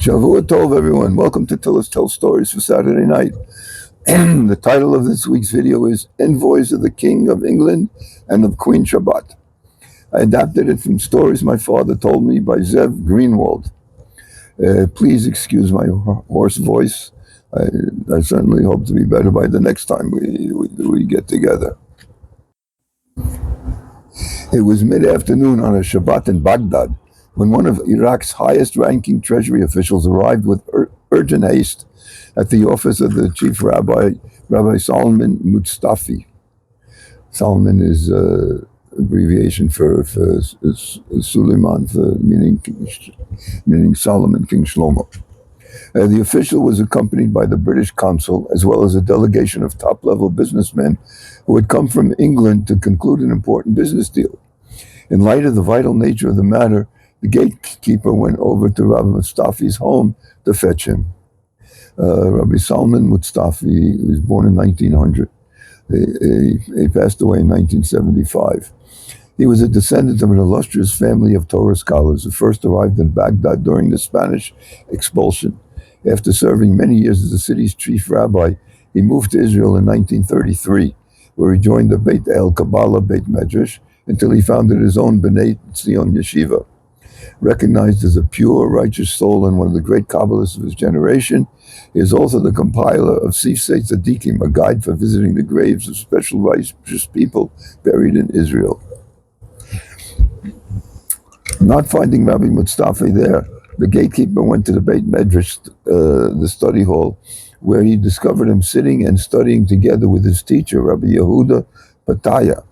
Shavua Tov, everyone. Welcome to Let's Tell Stories for Saturday night. The title of this week's video is Envoys of the King of England and of Queen Shabbat. I adapted it from stories my father told me by Zev Greenwald. Please excuse my hoarse voice. I certainly hope to be better by the next time we get together. It was mid-afternoon on a Shabbat in Baghdad when one of Iraq's highest-ranking treasury officials arrived with urgent haste at the office of the Chief Rabbi, Rabbi Salman Mutzafi. Salman is abbreviation for Suleiman, meaning Solomon, King Shlomo. The official was accompanied by the British consul, as well as a delegation of top-level businessmen who had come from England to conclude an important business deal. In light of the vital nature of the matter, the gatekeeper went over to Rabbi Mutzafi's home to fetch him. Rabbi Salman Mutzafi was born in 1900. He passed away in 1975. He was a descendant of an illustrious family of Torah scholars who first arrived in Baghdad during the Spanish expulsion. After serving many years as the city's chief rabbi, he moved to Israel in 1933, where he joined the Beit El Kabbalah Beit Medrash until he founded his own B'nai Tzion Yeshiva. Recognized as a pure, righteous soul and one of the great Kabbalists of his generation, he is also the compiler of Sifsei Tzadikim, a guide for visiting the graves of special righteous people buried in Israel. Not finding Rabbi Mutzafi there, the gatekeeper went to the Beit Medrash, the study hall, where he discovered him sitting and studying together with his teacher, Rabbi Yehuda Pataya,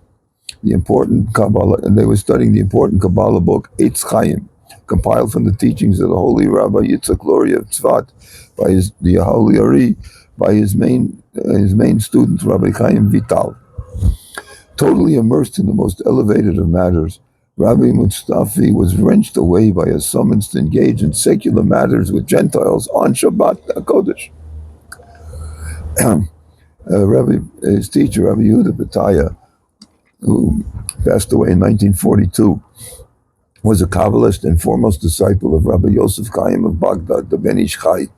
the important Kabbalah, and they were studying the important Kabbalah book, Eitz Chaim, compiled from the teachings of the holy Rabbi Yitzchak Luria of Tzvat, by the Holy Ari, by his main student, Rabbi Chaim Vital. Totally immersed in the most elevated of matters, Rabbi Mutzafi was wrenched away by a summons to engage in secular matters with Gentiles on Shabbat HaKodesh. His teacher, Rabbi Yehuda Pataya, who passed away in 1942, was a Kabbalist and foremost disciple of Rabbi Yosef Chaim of Baghdad, the Ben Ish Chai.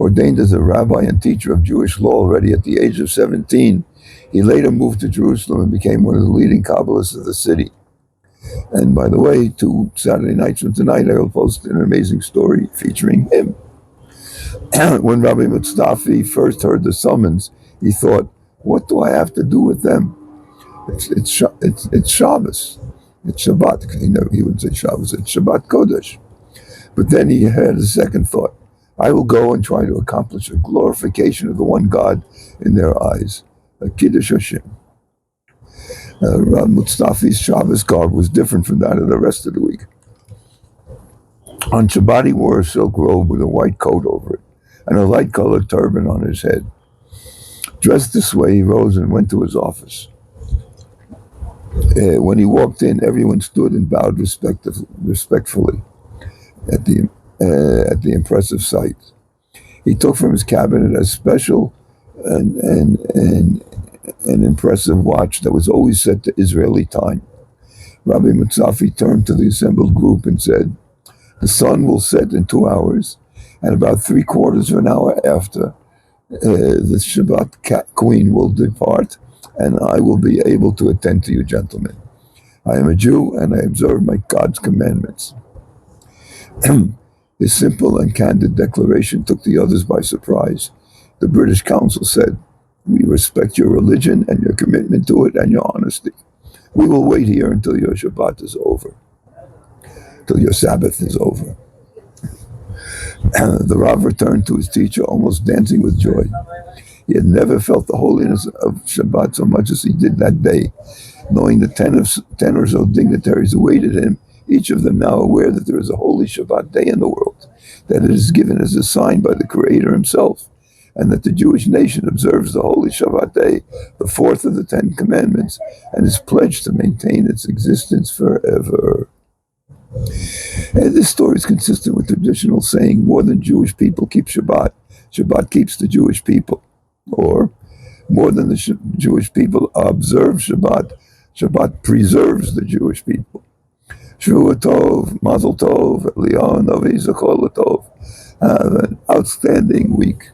Ordained as a rabbi and teacher of Jewish law already at the age of 17, he later moved to Jerusalem and became one of the leading Kabbalists of the city. And by the way, 2 Saturday nights from tonight, I will post an amazing story featuring him. When Rabbi Mutzafi first heard the summons, he thought, what do I have to do with them? It's Shabbos. It's Shabbat. He wouldn't say Shabbos, it's Shabbat Kodesh. But then he had a second thought. I will go and try to accomplish a glorification of the one God in their eyes, a Kiddush Hashem. Rabbi Mutzafi's Shabbos garb was different from that of the rest of the week. On Shabbat, he wore a silk robe with a white coat over it and a light-colored turban on his head. Dressed this way, he rose and went to his office. When he walked in, everyone stood and bowed respectfully at the impressive sight. He took from his cabinet a special and impressive watch that was always set to Israeli time. Rabbi Mutzafi turned to the assembled group and said, the sun will set in 2 hours, and about 3/4 of an hour after, the Shabbat queen will depart, and I will be able to attend to you, gentlemen. I am a Jew, and I observe my God's commandments. His simple and candid declaration took the others by surprise. The British consul said, we respect your religion and your commitment to it and your honesty. We will wait here until your Shabbat is over, till your Sabbath is over. The Rav returned to his teacher almost dancing with joy. He had never felt the holiness of Shabbat so much as he did that day, knowing the 10 or so dignitaries awaited him, each of them now aware that there is a holy Shabbat day in the world, that it is given as a sign by the Creator himself, and that the Jewish nation observes the holy Shabbat day, the 4th of the 10 commandments, and is pledged to maintain its existence forever. And this story is consistent with traditional saying, more than Jewish people keep Shabbat, Shabbat keeps the Jewish people. Or, more than the Jewish people observe Shabbat, Shabbat preserves the Jewish people. Shvua Tov, Mazel Tov, Leon Avi Zachol Tov. Have an outstanding week.